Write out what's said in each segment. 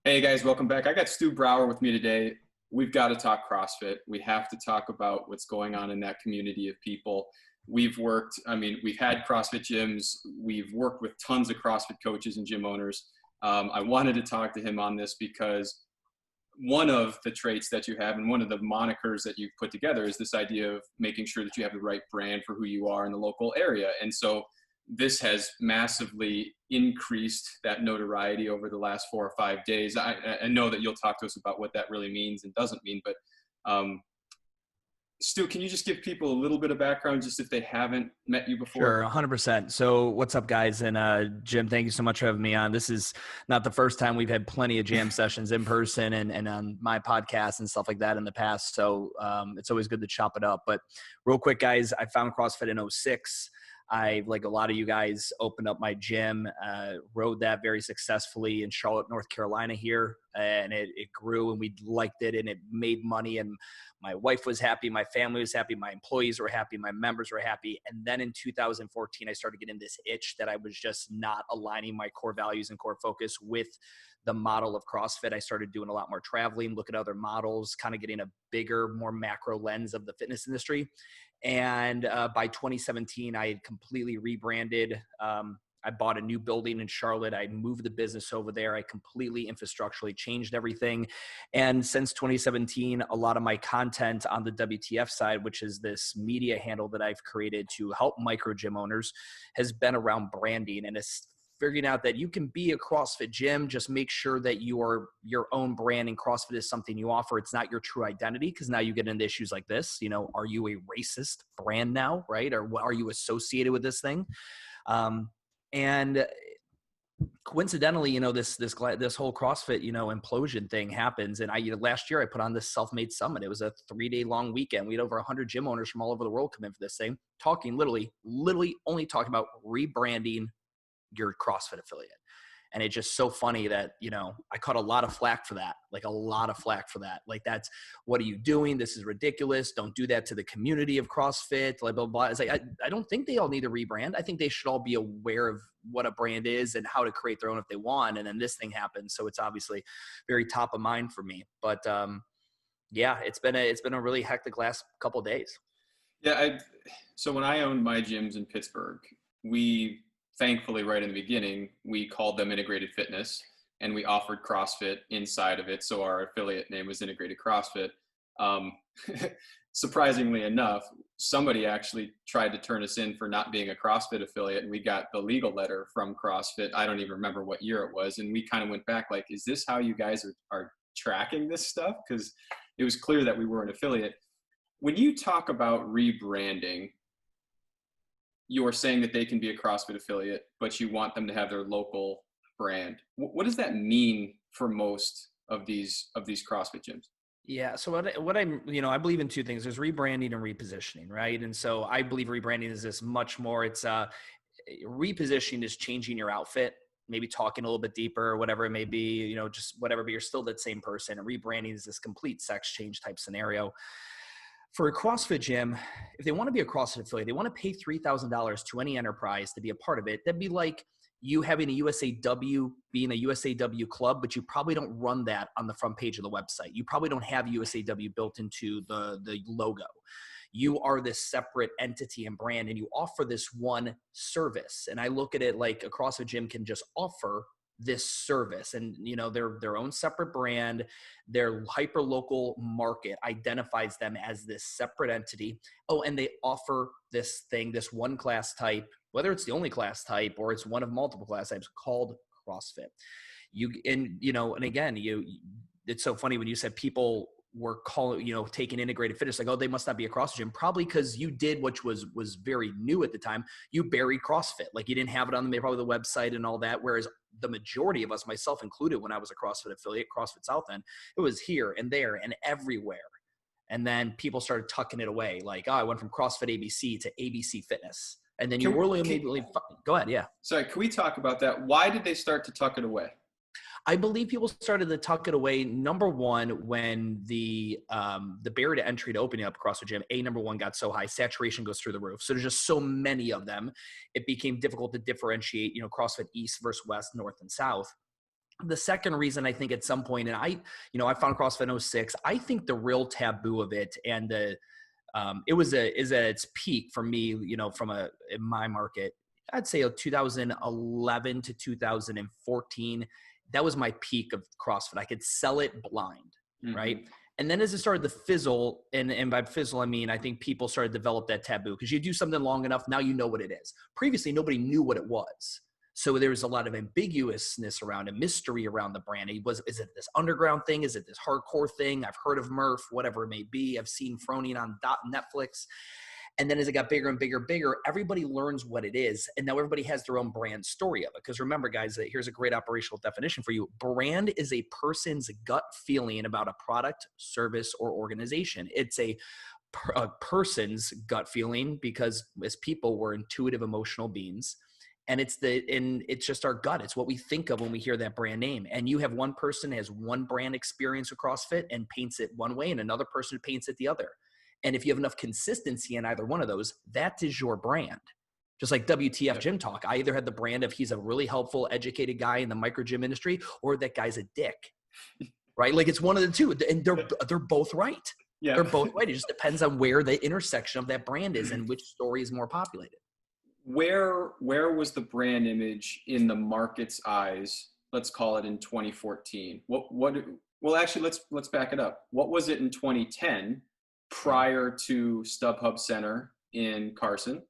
Hey guys, welcome back. I got Stu Brauer with me today. We've got to talk CrossFit. We have to talk about what's going on in that community of people. We've had CrossFit gyms. We've worked with tons of CrossFit coaches and gym owners. I wanted to talk to him on this because one of the traits that you have and one of the monikers that you've put together is this idea of making sure that you have the right brand for who you are in the local area. And so this has massively increased that notoriety over the last 4 or 5 days. I know that you'll talk to us about what that really means and doesn't mean, but Stu, can you just give people a little bit of background just if they haven't met you before? Sure, 100%. So what's up, guys? And Jim, thank you so much for having me on. This is not the first time we've had plenty of jam sessions in person and on my podcast and stuff like that in the past. So it's always good to chop it up. But real quick, guys, I found CrossFit in 2006. I, like a lot of you guys, opened up my gym, rode that very successfully in Charlotte, North Carolina here, and it grew and we liked it and it made money and my wife was happy, my family was happy, my employees were happy, my members were happy. And then in 2014, I started getting this itch that I was just not aligning my core values and core focus with the model of CrossFit. I started doing a lot more traveling, looking at other models, kind of getting a bigger, more macro lens of the fitness industry. And by 2017, I had completely rebranded. I bought a new building in Charlotte. I moved the business over there. I completely infrastructurally changed everything. And since 2017, a lot of my content on the WTF side, which is this media handle that I've created to help micro gym owners, has been around branding. And it's figuring out that you can be a CrossFit gym, just make sure that you are your own brand and CrossFit is something you offer. It's not your true identity, because now you get into issues like this. You know, are you a racist brand now, right? Or are you associated with this thing? And coincidentally, you know, this whole CrossFit, you know, implosion thing happens. And last year I put on this self-made summit. It was a 3-day long weekend. We had over 100 gym owners from all over the world come in for this thing, talking literally only talking about rebranding your CrossFit affiliate. And it's just so funny that, you know, I caught a lot of flack for that, like that's, what are you doing? This is ridiculous. Don't do that to the community of CrossFit, blah, blah, blah. It's like, I don't think they all need to rebrand. I think they should all be aware of what a brand is and how to create their own if they want. And then this thing happens. So it's obviously very top of mind for me, but yeah, it's been a really hectic last couple of days. Yeah. So when I owned my gyms in Pittsburgh, thankfully, right in the beginning, we called them Integrated Fitness, and we offered CrossFit inside of it. So our affiliate name was Integrated CrossFit. Surprisingly enough, somebody actually tried to turn us in for not being a CrossFit affiliate, and we got the legal letter from CrossFit. I don't even remember what year it was. And we kind of went back like, is this how you guys are tracking this stuff? Because it was clear that we were an affiliate. When you talk about rebranding, you're saying that they can be a CrossFit affiliate, but you want them to have their local brand. What does that mean for most of these CrossFit gyms? Yeah. So I believe in two things. There's rebranding and repositioning, right? And so I believe rebranding is this much more. It's repositioning is changing your outfit, maybe talking a little bit deeper, whatever it may be, you know, just whatever, but you're still that same person. And rebranding is this complete sex change type scenario. For a CrossFit gym, if they want to be a CrossFit affiliate, they want to pay $3,000 to any enterprise to be a part of it. That'd be like you having a USAW, being a USAW club, but you probably don't run that on the front page of the website. You probably don't have USAW built into the logo. You are this separate entity and brand, and you offer this one service. And I look at it like a CrossFit gym can just offer this service, and you know, their own separate brand, their hyper local market identifies them as this separate entity. Oh, and they offer this thing, this one class type, whether it's the only class type or it's one of multiple class types, called CrossFit. It's so funny when you said people were calling, you know, taking integrated fitness, like, oh, they must not be a CrossFit gym. Probably because you did, which was very new at the time. You buried CrossFit. Like, you didn't have it on probably the website and all that. Whereas the majority of us, myself included, when I was a CrossFit affiliate, CrossFit South End, it was here and there and everywhere. And then people started tucking it away. Like, oh, I went from CrossFit ABC to ABC Fitness. And then immediately, go ahead. Yeah. Sorry. Can we talk about that? Why did they start to tuck it away? I believe people started to tuck it away. Number one, when the barrier to entry to opening up CrossFit Gym, number one, got so high, saturation goes through the roof. So there's just so many of them, it became difficult to differentiate, CrossFit East versus West, North and South. The second reason I think at some point, and I found CrossFit in '06, I think the real taboo of it and is at its peak for me, in my market, I'd say 2011 to 2014. That was my peak of CrossFit. I could sell it blind, right? And then as it started to fizzle, and by fizzle, I mean, I think people started to develop that taboo because you do something long enough, now you know what it is. Previously, nobody knew what it was. So there was a lot of ambiguousness around it, mystery around the brand. Is it this underground thing? Is it this hardcore thing? I've heard of Murph, whatever it may be. I've seen Froning on Netflix. And then as it got bigger and bigger and bigger, everybody learns what it is. And now everybody has their own brand story of it. Because remember, guys, here's a great operational definition for you. Brand is a person's gut feeling about a product, service, or organization. It's a person's gut feeling because as people, we're intuitive, emotional beings. And it's just our gut. It's what we think of when we hear that brand name. And you have one person has one brand experience with CrossFit and paints it one way, and another person paints it the other. And if you have enough consistency in either one of those, that is your brand. Just like WTF Gym Talk. I either had the brand of he's a really helpful, educated guy in the micro gym industry, or that guy's a dick, right? Like it's one of the two, and they're both right. Yeah. They're both right. It just depends on where the intersection of that brand is and which story is more populated. Where was the brand image in the market's eyes? Let's call it in 2014. Well, actually, let's back it up. What was it in 2010 prior to StubHub Center in Carson?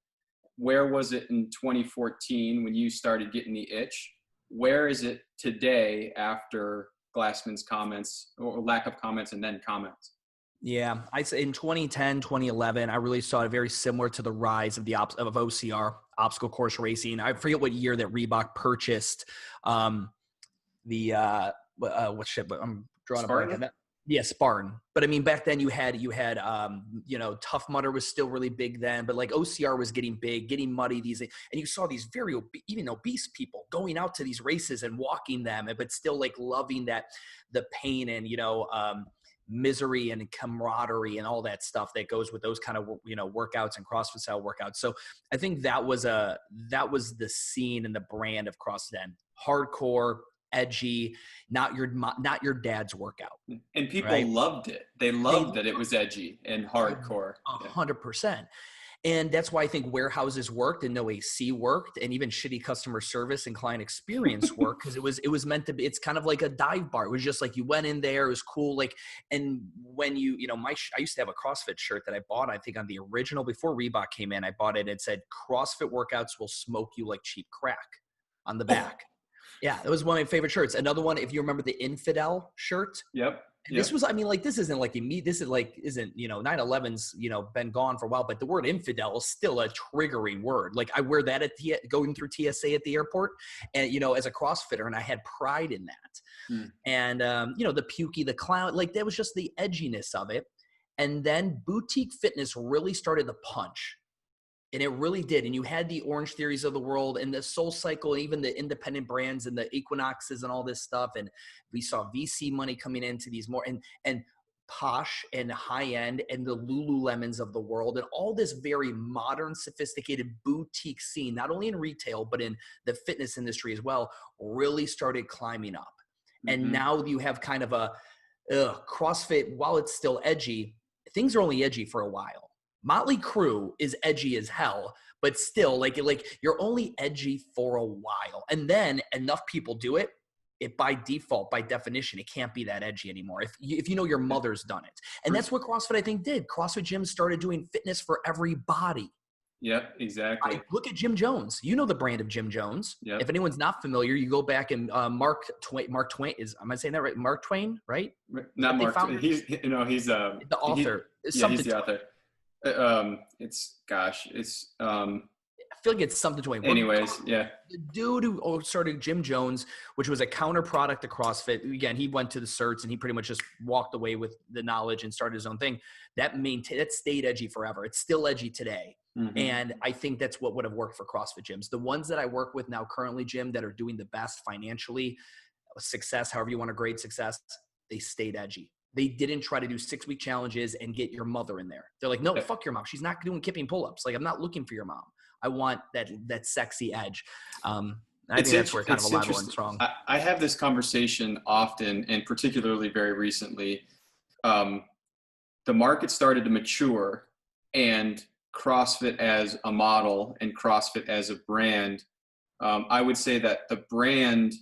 Where was it in 2014 when you started getting the itch? Where is it today after Glassman's comments or lack of comments and then comments? Yeah, I'd say in 2010, 2011, I really saw it very similar to the rise of of OCR, obstacle course racing. I forget what year that Reebok purchased I'm drawing a blank on that. Yeah, Spartan. But I mean, back then you had Tough Mudder was still really big then, but like OCR was getting big, getting muddy, and you saw these very even obese people going out to these races and walking them, but still like loving the pain and, misery and camaraderie and all that stuff that goes with those kind of, workouts and CrossFit style workouts. So I think that was the scene and the brand of CrossFit then. Hardcore, edgy, not your dad's workout. And people loved it. They loved that it was edgy and hardcore. 100%. And that's why I think warehouses worked and no AC worked, and even shitty customer service and client experience worked because it was meant to be. It's kind of like a dive bar. It was just like you went in there, it was cool. Like, and when I used to have a CrossFit shirt that I bought, I think on the original before Reebok came in, I bought it. It said CrossFit workouts will smoke you like cheap crack on the back. Yeah, that was one of my favorite shirts. Another one, if you remember the Infidel shirt. Yep. This was, this isn't like this is like, 9/11's, been gone for a while, but the word infidel is still a triggering word. Like I wear that going through TSA at the airport and, as a CrossFitter, and I had pride in that. And, the pukey, the clown, like that was just the edginess of it. And then boutique fitness really started to punch. And it really did. And you had the Orange Theories of the world and the Soul Cycle, and even the independent brands and the Equinoxes and all this stuff. And we saw VC money coming into these more and posh and high end and the Lululemons of the world and all this very modern, sophisticated boutique scene, not only in retail, but in the fitness industry as well, really started climbing up. And now you have kind of a CrossFit, while it's still edgy, things are only edgy for a while. Motley Crue is edgy as hell, but still like you're only edgy for a while. And then enough people do it, by default, by definition, it can't be that edgy anymore. If your mother's done it. And that's what CrossFit, I think, did. CrossFit gyms started doing fitness for everybody. Yep, exactly. Look at Jim Jones. You know the brand of Jim Jones. Yep. If anyone's not familiar, you go back and Mark Twain am I saying that right? Mark Twain, right? Not Mark Twain. He's the author. He's the author. I feel like it's something to anyways, yeah. The dude who started Jim Jones, which was a counter product to CrossFit. Again, he went to the certs and he pretty much just walked away with the knowledge and started his own thing. That stayed edgy forever. It's still edgy today. And I think that's what would have worked for CrossFit gyms. The ones that I work with now currently, Jim, that are doing the best financially, success, however you want to grade success, they stayed edgy. They didn't try to do 6-week challenges and get your mother in there. They're like, no, fuck your mom. She's not doing kipping pull-ups. Like, I'm not looking for your mom. I want that sexy edge. I think that's where kind of a lot went wrong. I have this conversation often, and particularly very recently. The market started to mature, and CrossFit as a model and CrossFit as a brand, I would say that the brand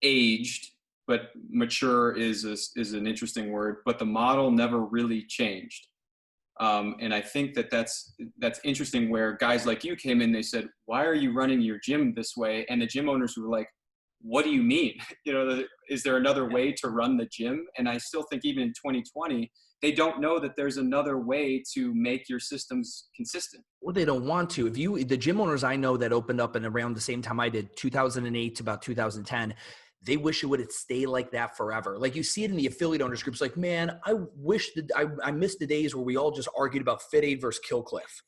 aged, but mature is an interesting word, but the model never really changed. And I think that's interesting, where guys like you came in, they said, why are you running your gym this way? And the gym owners were like, what do you mean? Is there another way to run the gym? And I still think even in 2020, they don't know that there's another way to make your systems consistent. Well, they don't want to. The gym owners I know that opened up in around the same time I did, 2008 to about 2010, they wish it would have stayed like that forever. Like you see it in the affiliate owners groups, like, man, I wish that I missed the days where we all just argued about Fit Aid versus Kill Cliff.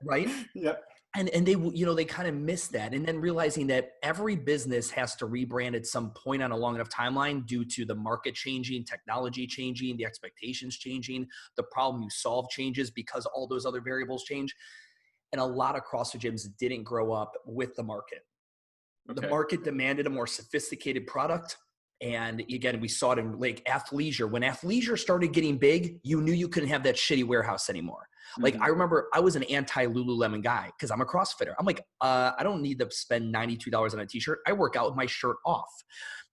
Right? Yep. And they, they kind of miss that. And then realizing that every business has to rebrand at some point on a long enough timeline due to the market changing, technology changing, the expectations changing, the problem you solve changes because all those other variables change. And a lot of CrossFit gyms didn't grow up with the market. Okay. The market demanded a more sophisticated product. And again, we saw it in like athleisure. When athleisure started getting big, you knew you couldn't have that shitty warehouse anymore. Like I remember I was an anti-Lululemon guy because I'm a CrossFitter. I'm like, I don't need to spend $92 on a t-shirt. I work out with my shirt off.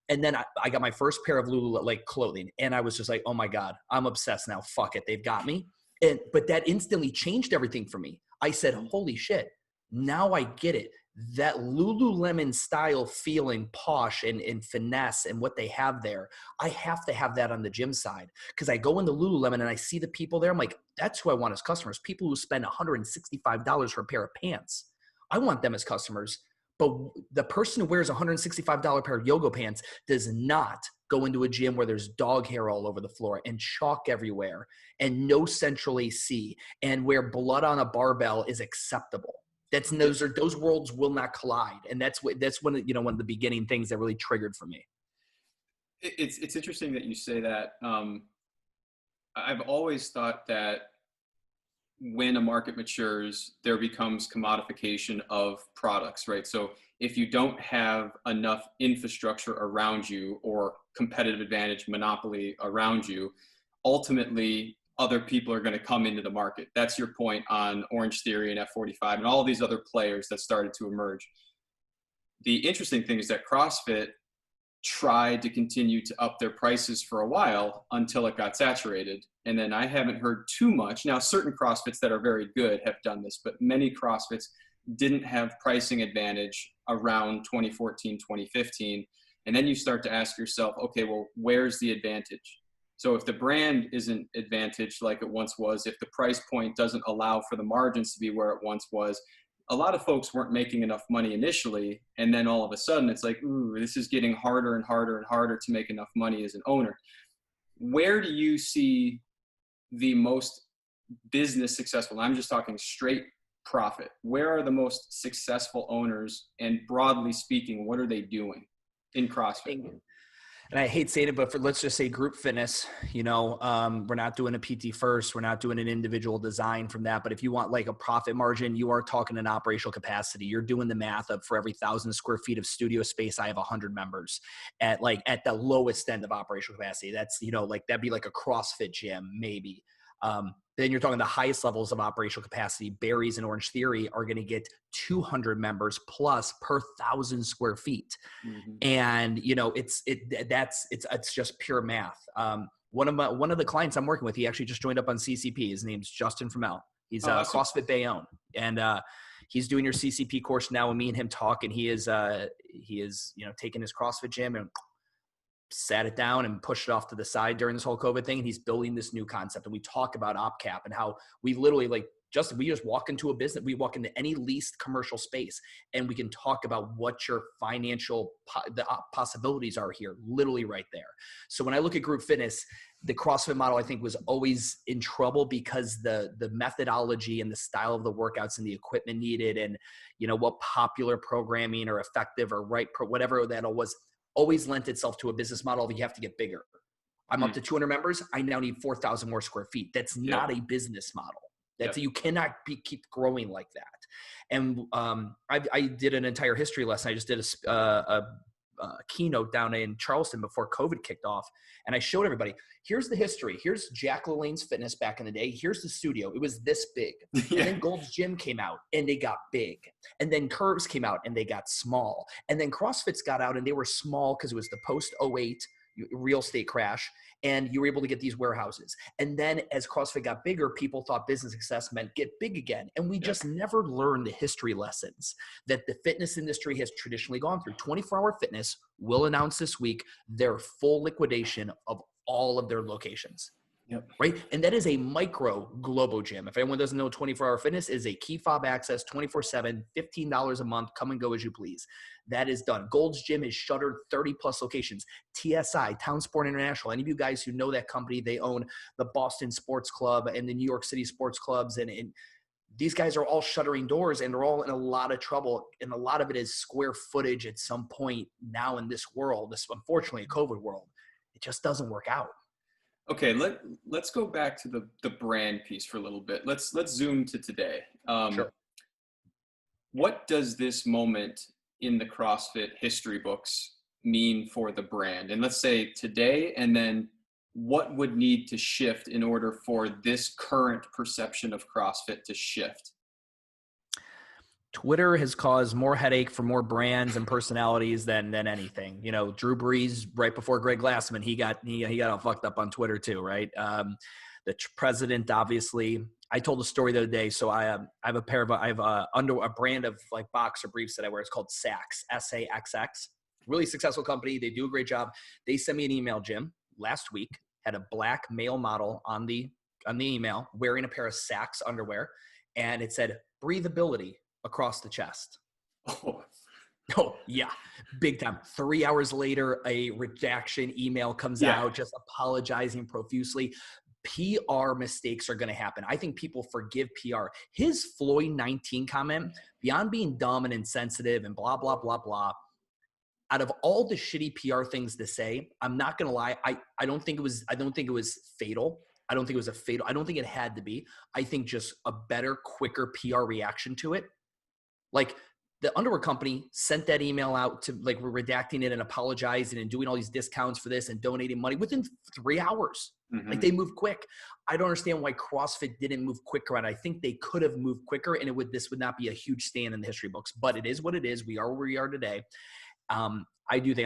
And then I got my first pair of Lululemon like clothing. And I was just like, oh my God, I'm obsessed now. Fuck it. They've got me. But that instantly changed everything for me. I said, holy shit. Now I get it. That Lululemon style feeling, posh and finesse and what they have there, I have to have that on the gym side. Because I go into Lululemon and I see the people there. I'm like, that's who I want as customers. People who spend $165 for a pair of pants. I want them as customers. But the person who wears a $165 pair of yoga pants does not go into a gym where there's dog hair all over the floor and chalk everywhere and no central AC and where blood on a barbell is acceptable. Those worlds will not collide. And that's one of the beginning things that really triggered for me. It's interesting that you say that. I've always thought that when a market matures, there becomes commodification of products, right? So if you don't have enough infrastructure around you or competitive advantage, monopoly around you, ultimately other people are going to come into the market. That's your point on Orange Theory and F45 and all these other players that started to emerge. The interesting thing is that CrossFit tried to continue to up their prices for a while until it got saturated. And then I haven't heard too much. Now, certain CrossFits that are very good have done this, but many CrossFits didn't have pricing advantage around 2014, 2015. And then you start to ask yourself, okay, well, where's the advantage? So if the brand isn't advantaged like it once was, if the price point doesn't allow for the margins to be where it once was, a lot of folks weren't making enough money initially. And then all of a sudden it's like, ooh, this is getting harder and harder and harder to make enough money as an owner. Where do you see the most business successful? I'm just talking straight profit. Where are the most successful owners? And broadly speaking, what are they doing in CrossFit? And I hate saying it, but let's just say group fitness, we're not doing a PT first. We're not doing an individual design from that. But if you want like a profit margin, you are talking an operational capacity. You're doing the math of for every 1,000 square feet of studio space, I have 100 members at the lowest end of operational capacity. That's, that'd be like a CrossFit gym, maybe. Then you're talking the highest levels of operational capacity. Barry's and Orange Theory are going to get 200 members plus per 1,000 square feet. Mm-hmm. And, it's just pure math. One of the clients I'm working with, he actually just joined up on CCP. His name's Justin Fromell. He's CrossFit Bayonne. And, he's doing your CCP course now. And me and him talk, and he is taking his CrossFit gym and sat it down and pushed it off to the side during this whole COVID thing. And he's building this new concept. And we talk about OpCap and how we literally we just walk into a business. We walk into any leased commercial space and we can talk about what your financial possibilities are here, literally right there. So when I look at group fitness, the CrossFit model, I think, was always in trouble because the methodology and the style of the workouts and the equipment needed and, what popular programming or effective or whatever that all was, always lent itself to a business model of you have to get bigger. I'm up to 200 members. I now need 4,000 more square feet. That's not a business model. You cannot keep growing like that. And I did an entire history lesson. I just did a keynote down in Charleston before COVID kicked off. And I showed everybody, here's the history. Here's Jack LaLanne's Fitness back in the day. Here's the studio. It was this big. Yeah. And then Gold's Gym came out and they got big. And then Curves came out and they got small. And then CrossFit's got out and they were small because it was the post 08 real estate crash. And you were able to get these warehouses. And then as CrossFit got bigger, people thought business success meant get big again. And we just never learned the history lessons that the fitness industry has traditionally gone through. 24-Hour Fitness will announce this week their full liquidation of all of their locations. Yep. Right. And that is a micro Globo Gym. If anyone doesn't know, 24-Hour Fitness is a key fob access, 24/7, $15 a month. Come and go as you please. That is done. Gold's Gym is shuttered 30 plus locations. TSI, Town Sport International. Any of you guys who know that company, they own the Boston Sports Club and the New York City Sports Clubs. And these guys are all shuttering doors and they're all in a lot of trouble. And a lot of it is square footage at some point now in this world, this unfortunately a COVID world. It just doesn't work out. Okay, let's go back to the brand piece for a little bit. Let's zoom to today. Sure. What does this moment in the CrossFit history books mean for the brand? And let's say today, and then what would need to shift in order for this current perception of CrossFit to shift? Twitter has caused more headache for more brands and personalities than anything. You know, Drew Brees, right before Greg Glassman, he got all fucked up on Twitter too, right? The president, obviously. I told a story the other day. So I have a brand of like boxer briefs that I wear. It's called Saxx, SAXX. Really successful company. They do a great job. They sent me an email, Jim, last week. Had a black male model on the email wearing a pair of Saxx underwear, and it said breathability across the chest. Oh yeah, big time. 3 hours later, a redaction email comes out just apologizing profusely. PR mistakes are going to happen. I think people forgive PR. His Floyd 19 comment, beyond being dumb and insensitive and blah, blah, blah, blah, out of all the shitty PR things to say, I'm not going to lie. I don't think it was fatal. I don't think it had to be. I think just a better, quicker PR reaction to it. Like the underwear company sent that email out to like redacting it and apologizing and doing all these discounts for this and donating money within 3 hours. Mm-hmm. Like they moved quick. I don't understand why CrossFit didn't move quicker. And I think they could have moved quicker and this would not be a huge stand in the history books, but it is what it is. We are where we are today. I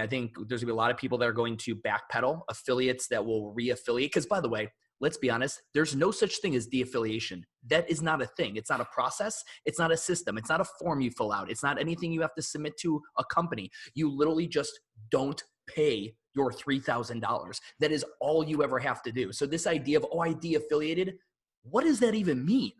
think there's gonna be a lot of people that are going to backpedal, affiliates that will re-affiliate. Because by the way, let's be honest, there's no such thing as de-affiliation. That is not a thing. It's not a process. It's not a system. It's not a form you fill out. It's not anything you have to submit to a company. You literally just don't pay your $3,000. That is all you ever have to do. So this idea of, I de-affiliated, what does that even mean?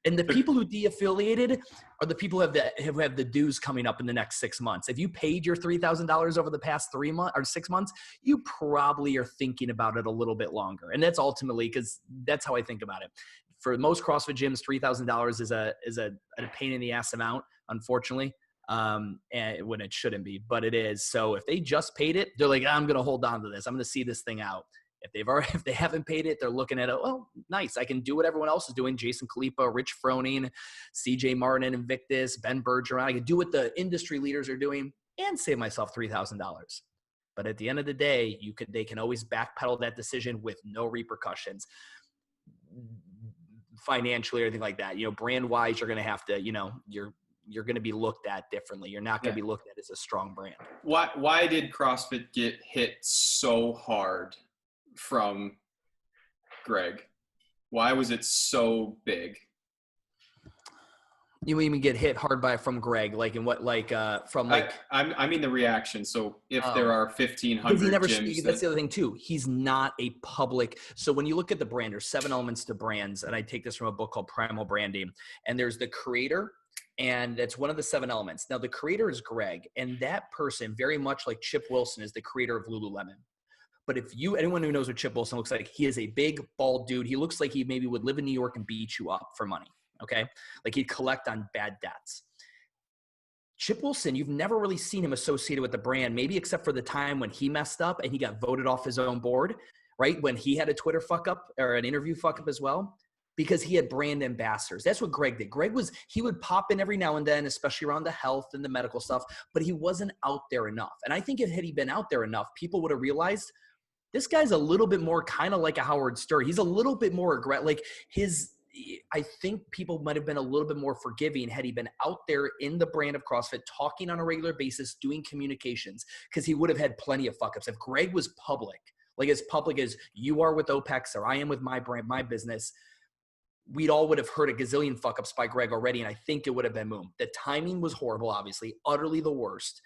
And the people who de-affiliated are the people who have the dues coming up in the next 6 months. If you paid your $3,000 over the past 3 months or 6 months, you probably are thinking about it a little bit longer. And that's ultimately because that's how I think about it. For most CrossFit gyms, $3,000 is a pain in the ass amount, unfortunately, and when it shouldn't be, but it is. So if they just paid it, they're like, I'm going to hold on to this. I'm going to see this thing out. If they haven't paid it, they're looking at it. Well, nice. I can do what everyone else is doing. Jason Khalipa, Rich Froning, CJ Martin, Invictus, Ben Bergeron. I can do what the industry leaders are doing and save myself $3,000. But at the end of the day, they can always backpedal that decision with no repercussions financially or anything like that. Brand wise, you're going to have to, you're going to be looked at differently. You're not going to be looked at as a strong brand. Why did CrossFit get hit so hard from Greg? Why was it so big? You even get hit hard from Greg, like in what, like from like? I mean the reaction. So if there are 1,500 gyms, that's the other thing too. He's not a public. So when you look at the brand, there's 7 elements to brands, and I take this from a book called Primal Branding. And there's the creator, and that's one of the 7 elements. Now the creator is Greg, and that person, very much like Chip Wilson, is the creator of Lululemon. But anyone who knows what Chip Wilson looks like, he is a big, bald dude. He looks like he maybe would live in New York and beat you up for money, okay? Like he'd collect on bad debts. Chip Wilson, you've never really seen him associated with the brand, maybe except for the time when he messed up and he got voted off his own board, right? When he had a Twitter fuck up or an interview fuck up as well. because he had brand ambassadors. That's what Greg did. He would pop in every now and then, especially around the health and the medical stuff, but he wasn't out there enough. And I think if had he been out there enough, people would have realized this guy's a little bit more kind of like a Howard Stern. He's a little bit more aggressive. Like I think people might have been a little bit more forgiving had he been out there in the brand of CrossFit, talking on a regular basis, doing communications, because he would have had plenty of fuck ups. If Greg was public, like as public as you are with OPEX or I am with my brand, my business, we'd all would have heard a gazillion fuck ups by Greg already. And I think it would have been boom. The timing was horrible, obviously, utterly the worst.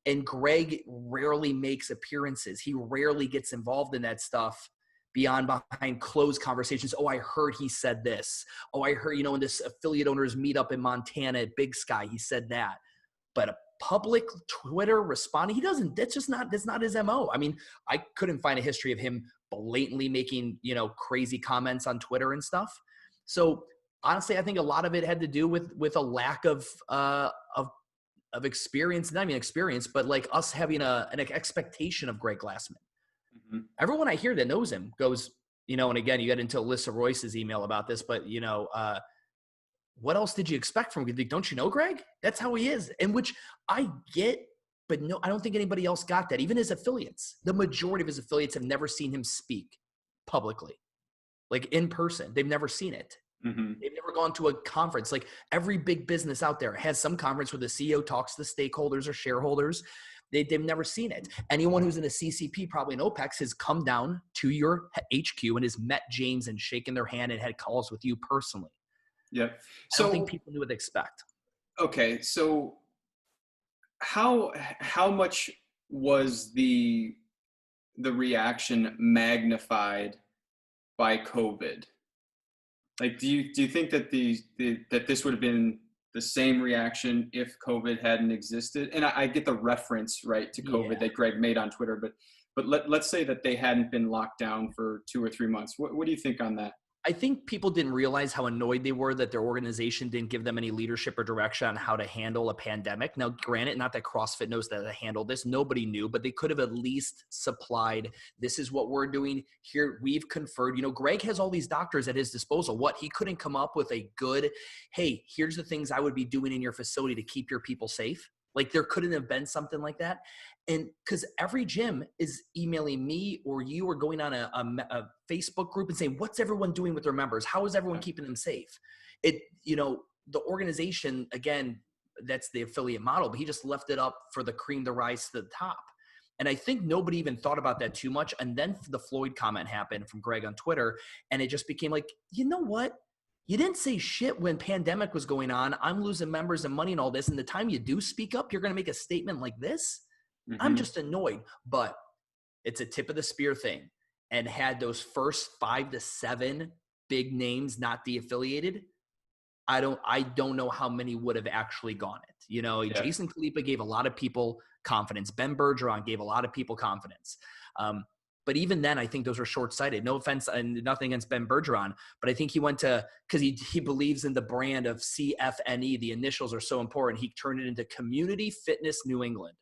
And Greg rarely makes appearances. He rarely gets involved in that stuff behind closed conversations. Oh, I heard he said this. Oh, I heard, in this affiliate owners meetup in Montana at Big Sky, he said that. But a public Twitter responding, that's not his MO. I mean, I couldn't find a history of him blatantly making, crazy comments on Twitter and stuff. So honestly, I think a lot of it had to do with a lack of experience, not even experience, but like us having an expectation of Greg Glassman. Mm-hmm. Everyone I hear that knows him goes, and again, you get into Alyssa Royce's email about this, but what else did you expect from him? Don't you know Greg? That's how he is. And which I get, but no, I don't think anybody else got that. Even his affiliates, the majority of his affiliates have never seen him speak publicly, like in person. They've never seen it. Mm-hmm. They've never gone to a conference. Like every big business out there has some conference where the CEO talks to the stakeholders or shareholders. They've never seen it. Anyone who's in a CCP, probably in OPEX, has come down to your HQ and has met James and shaken their hand and had calls with you personally. Yeah. So I don't think people knew what to expect. Okay. So how much was the reaction magnified by COVID? Like, do you think that that this would have been the same reaction if COVID hadn't existed? And I get the reference right to COVID that Greg made on Twitter, but let's say that they hadn't been locked down for 2 or 3 months. What do you think on that? I think people didn't realize how annoyed they were that their organization didn't give them any leadership or direction on how to handle a pandemic. Now, granted, not that CrossFit knows how to handle this. Nobody knew, but they could have at least supplied, this is what we're doing here. We've conferred, Greg has all these doctors at his disposal. He couldn't come up with a good, hey, here's the things I would be doing in your facility to keep your people safe. Like there couldn't have been something like that. And because every gym is emailing me or you or going on a Facebook group and saying, what's everyone doing with their members? How is everyone keeping them safe? The organization, again, that's the affiliate model, but he just left it up for the cream to rise to the top. And I think nobody even thought about that too much. And then the Floyd comment happened from Greg on Twitter. And it just became like, you know what? You didn't say shit when pandemic was going on. I'm losing members and money and all this. And the time you do speak up, you're going to make a statement like this. Mm-hmm. I'm just annoyed, but it's a tip of the spear thing. And had those first 5 to 7 big names not de-affiliated, I don't know how many would have actually gone it. Jason Khalipa gave a lot of people confidence. Ben Bergeron gave a lot of people confidence. But even then, I think those were short-sighted. No offense and nothing against Ben Bergeron, but I think he went to, because he believes in the brand of CFNE. The initials are so important. He turned it into Community Fitness New England.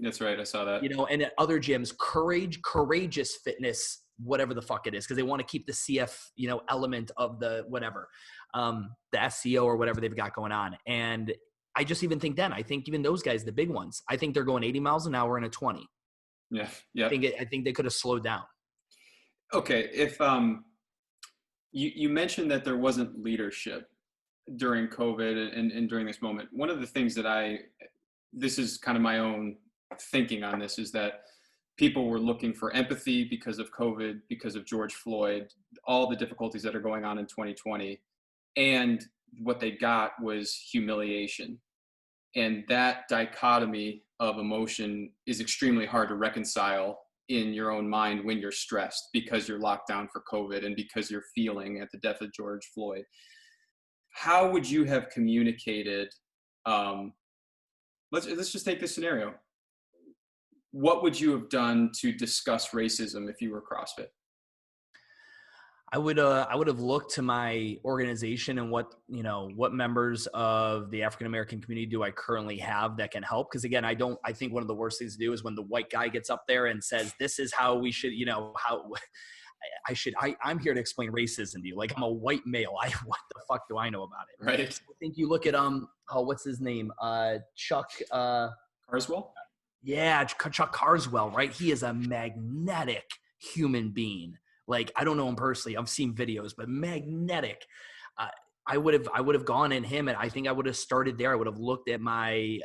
That's right. I saw that. And at other gyms, Courageous Fitness, whatever the fuck it is, because they want to keep the CF, element of the whatever, the SEO or whatever they've got going on. And I just even think I think even those guys, the big ones, I think they're going 80 miles an hour in a 20. Yeah. Yeah. I think they could have slowed down. Okay. If you mentioned that there wasn't leadership during COVID and during this moment, one of the things that this is kind of my own thinking on this, is that people were looking for empathy because of COVID, because of George Floyd, all the difficulties that are going on in 2020. And what they got was humiliation. And that dichotomy of emotion is extremely hard to reconcile in your own mind when you're stressed because you're locked down for COVID and because you're feeling at the death of George Floyd. How would you have communicated? Let's just take this scenario. What would you have done to discuss racism if you were CrossFit? I would have looked to my organization and what members of the African American community do I currently have that can help. Because again, I think one of the worst things to do is when the white guy gets up there and says, this is how we should, I'm here to explain racism to you. Like, I'm a white male. What the fuck do I know about it? Right. I think you look at, what's his name? Chuck, Carswell? yeah, Chuck Carswell, right? He is a magnetic human being. Like, I don't know him personally. I've seen videos, but magnetic. I would have gone in him, and I think I would have started there. I would have looked at my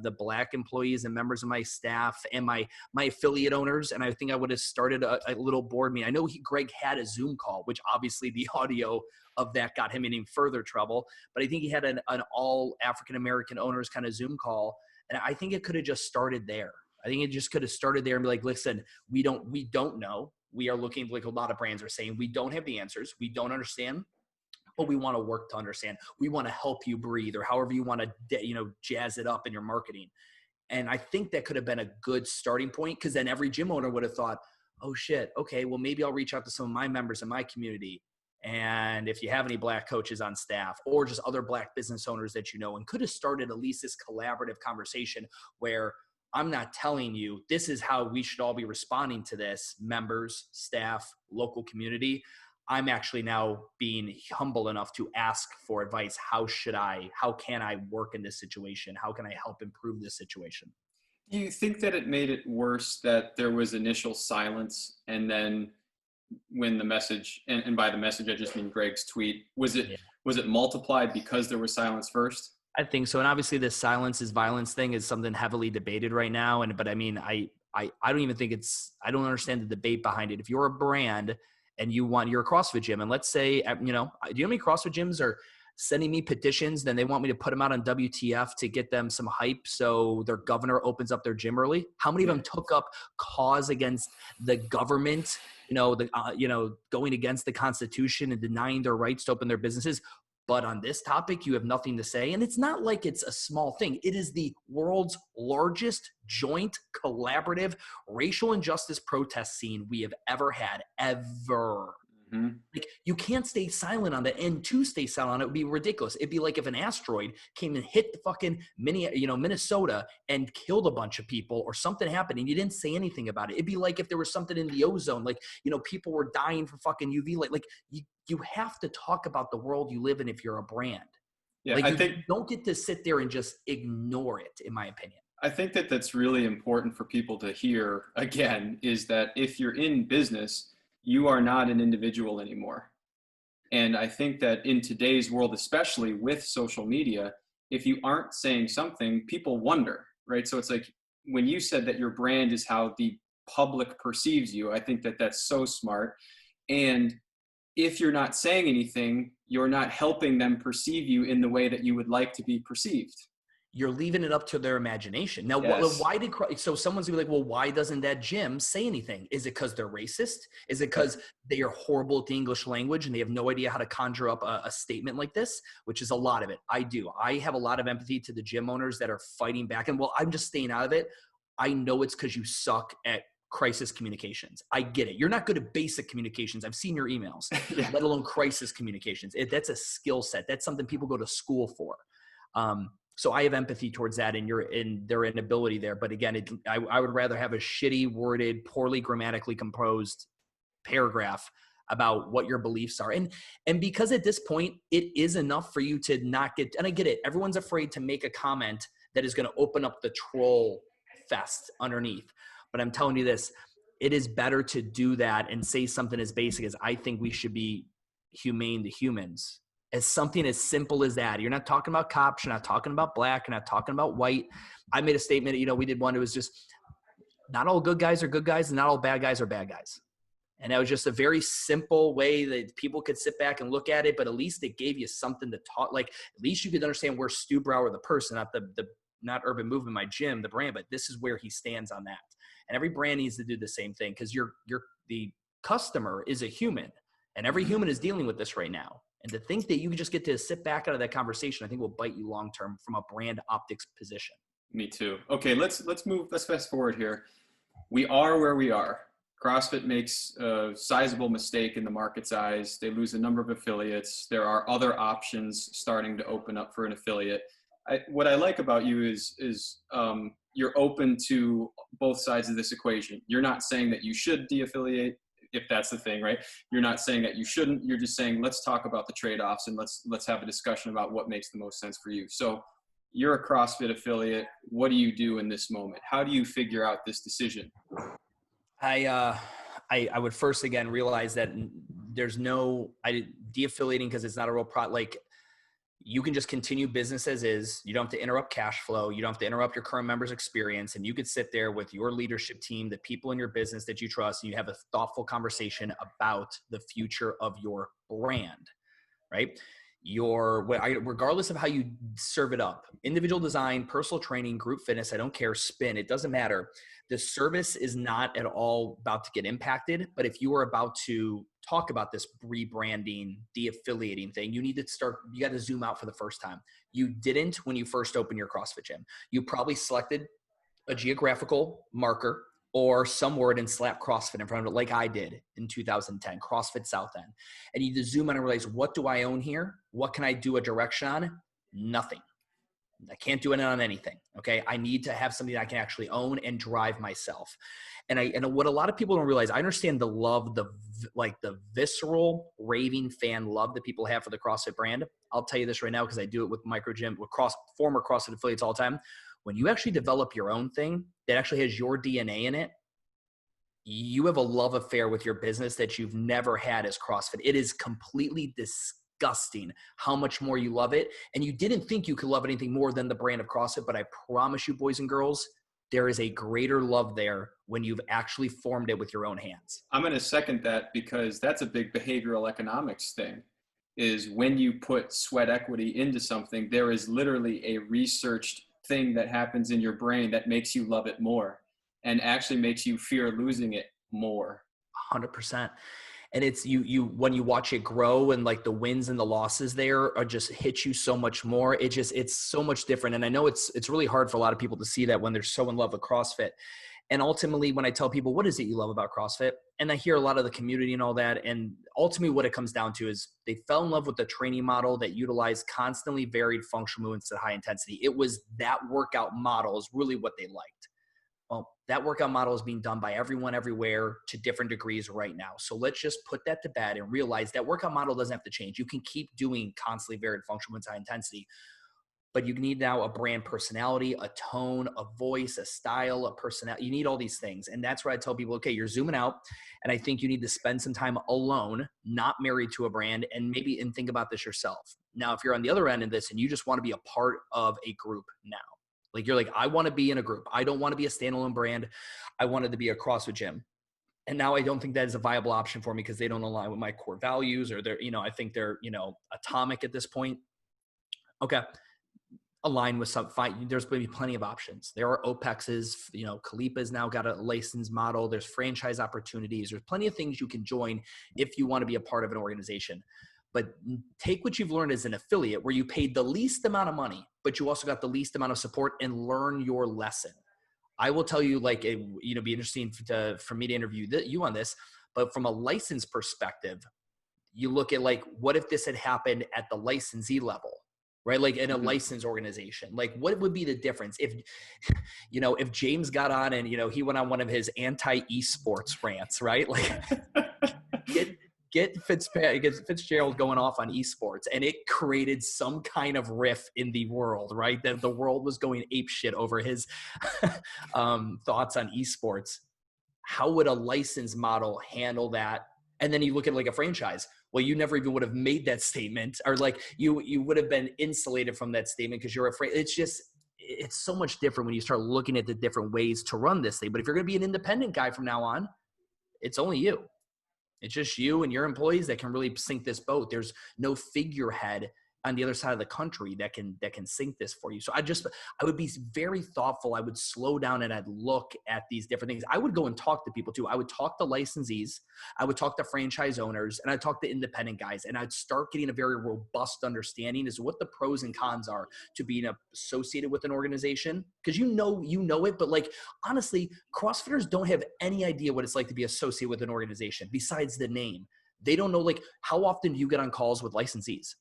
the Black employees and members of my staff and my affiliate owners, and I think I would have started a little board meeting. I know Greg had a Zoom call, which obviously the audio of that got him in even further trouble. But I think he had an all African American owners kind of Zoom call, and I think it could have just started there. I think it just could have started there and be like, listen, we don't know. We are looking, like a lot of brands are saying, we don't have the answers. We don't understand. But we want to work to understand. We want to help you breathe, or however you want to, jazz it up in your marketing. And I think that could have been a good starting point, because then every gym owner would have thought, oh shit, okay, well, maybe I'll reach out to some of my members in my community. And if you have any Black coaches on staff, or just other Black business owners that and could have started at least this collaborative conversation where I'm not telling you this is how we should all be responding to this, members, staff, local community. I'm actually now being humble enough to ask for advice. How can I work in this situation? How can I help improve this situation? Do you think that it made it worse that there was initial silence, and then when the message, and by the message I just mean Greg's tweet, was it multiplied because there was silence first? I think so. And obviously this silence is violence thing is something heavily debated right now. But I mean, I don't even think I don't understand the debate behind it. If you're a brand and you're a CrossFit gym, and let's say, do you know how many CrossFit gyms are sending me petitions, then they want me to put them out on WTF to get them some hype so their governor opens up their gym early? How many of them took up cause against the government, going against the Constitution and denying their rights to open their businesses? But on this topic, you have nothing to say. And it's not like it's a small thing. It is the world's largest joint collaborative racial injustice protest scene we have ever had, ever. Mm-hmm. Like, you can't stay silent on that. And to stay silent on it would be ridiculous. It'd be like if an asteroid came and hit the fucking Minnesota and killed a bunch of people, or something happened and you didn't say anything about it. It'd be like if there was something in the ozone, like, people were dying from fucking UV light. Like, you have to talk about the world you live in if you're a brand. Yeah, like, you don't get to sit there and just ignore it, in my opinion. I think that that's really important for people to hear, again, is that if you're in business, you are not an individual anymore. And I think that in today's world, especially with social media, if you aren't saying something, people wonder, right? So it's like, when you said that your brand is how the public perceives you, I think that that's so smart. And if you're not saying anything, you're not helping them perceive you in the way that you would like to be perceived. You're leaving it up to their imagination. Now, yes. So someone's gonna be like, well, why doesn't that gym say anything? Is it because they're racist? Is it because they are horrible at the English language and they have no idea how to conjure up a statement like this, which is a lot of it. I have a lot of empathy to the gym owners that are fighting back. And I'm just staying out of it. I know it's because you suck at crisis communications. I get it. You're not good at basic communications. I've seen your emails, let alone crisis communications. That's a skill set. That's something people go to school for. So I have empathy towards that and their inability there. But again, I would rather have a shitty worded, poorly grammatically composed paragraph about what your beliefs are. And because at this point, it is enough for you to not get, and I get it, everyone's afraid to make a comment that is going to open up the troll fest underneath. But I'm telling you this, it is better to do that and say something as basic as, I think we should be humane to humans. As something as simple as that. You're not talking about cops. You're not talking about black. You're not talking about white. I made a statement, we did one. It was just, not all good guys are good guys and not all bad guys are bad guys. And that was just a very simple way that people could sit back and look at it, but at least it gave you something to talk. Like, at least you could understand where Stu Brauer, the person, not Urban Movement, my gym, the brand, but this is where he stands on that. And every brand needs to do the same thing, because the customer is a human, and every human is dealing with this right now. And to think that you just get to sit back out of that conversation, I think will bite you long-term from a brand optics position. Me too. Okay, let's fast forward here. We are where we are. CrossFit makes a sizable mistake in the market's eyes. They lose a number of affiliates. There are other options starting to open up for an affiliate. What I like about you is you're open to both sides of this equation. You're not saying that you should de-affiliate. if that's the thing, right? You're not saying that you shouldn't, you're just saying, let's talk about the trade-offs and let's have a discussion about what makes the most sense for you. So you're a CrossFit affiliate. What do you do in this moment? How do you figure out this decision? I would first again realize that there's no de-affiliating because it's not a real like you can just continue business as is. You don't have to interrupt cash flow. You don't have to interrupt your current members' experience. And you could sit there with your leadership team, the people in your business that you trust, and you have a thoughtful conversation about the future of your brand, right? Regardless of how you serve it up, individual design, personal training, group fitness, I don't care, spin, it doesn't matter. The service is not at all about to get impacted, but if you are about to talk about this rebranding, de-affiliating thing, you got to zoom out for the first time. You didn't when you first opened your CrossFit gym. You probably selected a geographical marker or some word and slap CrossFit in front of it like I did in 2010, CrossFit South End. And you just zoom out and realize, what do I own here? What can I do a direction on? Nothing. I can't do it on anything. Okay. I need to have something that I can actually own and drive myself. And what a lot of people don't realize, I understand the love, the visceral raving fan love that people have for the CrossFit brand. I'll tell you this right now, because I do it with micro gym, with former CrossFit affiliates all the time. When you actually develop your own thing that actually has your DNA in it, you have a love affair with your business that you've never had as CrossFit. It is completely disgusting how much more you love it. And you didn't think you could love anything more than the brand of CrossFit, but I promise you, boys and girls, there is a greater love there when you've actually formed it with your own hands. I'm going to second that, because that's a big behavioral economics thing, is when you put sweat equity into something, there is literally a researched thing that happens in your brain that makes you love it more and actually makes you fear losing it more. 100%. And it's you when you watch it grow and like the wins and the losses there are just hit you so much more. It's so much different. And I know it's really hard for a lot of people to see that when they're so in love with CrossFit. And ultimately, when I tell people, what is it you love about CrossFit? And I hear a lot of the community and all that. And ultimately what it comes down to is they fell in love with the training model that utilized constantly varied functional movements at high intensity. It was that workout model is really what they liked. Well, that workout model is being done by everyone everywhere to different degrees right now. So let's just put that to bed and realize that workout model doesn't have to change. You can keep doing constantly varied functional movements at high intensity, but you need now a brand personality, a tone, a voice, a style, a personality. You need all these things. And that's where I tell people, okay, you're zooming out. And I think you need to spend some time alone, not married to a brand, and think about this yourself. Now, if you're on the other end of this and you just want to be a part of a group now, like you're like, I want to be in a group. I don't want to be a standalone brand. I wanted to be a CrossFit gym. And now I don't think that is a viable option for me because they don't align with my core values, or I think they're, atomic at this point. Okay. Align with some fine. There's going to be plenty of options. There are OPEXs, Khalipa's now got a license model. There's franchise opportunities. There's plenty of things you can join if you want to be a part of an organization. But take what you've learned as an affiliate where you paid the least amount of money, but you also got the least amount of support, and learn your lesson. I will tell you, be interesting for me to interview you on this, but from a license perspective, you look at what if this had happened at the licensee level, right? Like in a license organization, what would be the difference if James got on and, he went on one of his anti-esports rants, right? Get Fitzgerald going off on esports, and it created some kind of riff in the world, right? That the world was going apeshit over his thoughts on esports. How would a license model handle that? And then you look at a franchise. Well, you never even would have made that statement, or you would have been insulated from that statement because you're afraid. It's so much different when you start looking at the different ways to run this thing. But if you're going to be an independent guy from now on, it's only you. It's just you and your employees that can really sink this boat. There's no figurehead on the other side of the country that can sink this for you. So I would be very thoughtful. I would slow down and I'd look at these different things. I would go and talk to people too. I would talk to licensees. I would talk to franchise owners, and I'd talk to independent guys, and I'd start getting a very robust understanding as to what the pros and cons are to being associated with an organization. Because you know it, but honestly, CrossFitters don't have any idea what it's like to be associated with an organization besides the name. They don't know, how often do you get on calls with licensees?